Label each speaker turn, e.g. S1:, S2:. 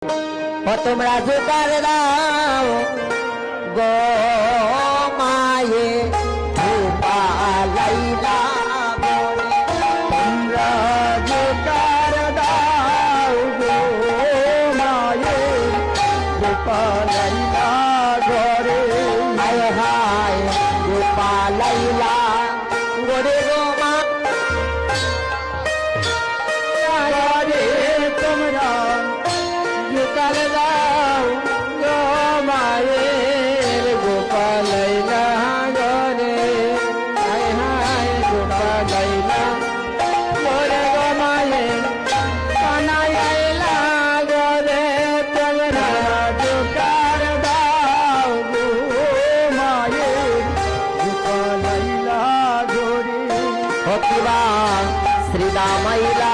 S1: ও তোমরা জোগাড় দাও গো মায়ে লাইলা
S2: তোমরা জোগাড় দাও গো মায়ে গোপালাইলা ঘরে
S1: হায় হায় গোপালাইলা গোরে গো মা
S2: ঘরে তোমরা জোগাড় দাও গো মায়ের গোপালাইলা ঘরে হায় হায় গোপালাইলা ঘরে গো মায়ের কানাইলা ঘরে তোমরা জোগাড় দাও গো মায়ের গোপালাইলা ঘরে
S1: ভক্তিবা শ্রীরামাইলা